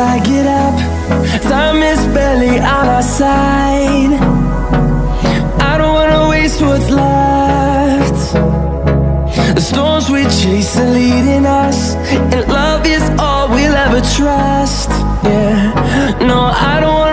I get up, time is barely on our side. I don't wanna waste what's left. The storms we chase are leading us, and love is all we'll ever trust. Yeah, no, I don't wanna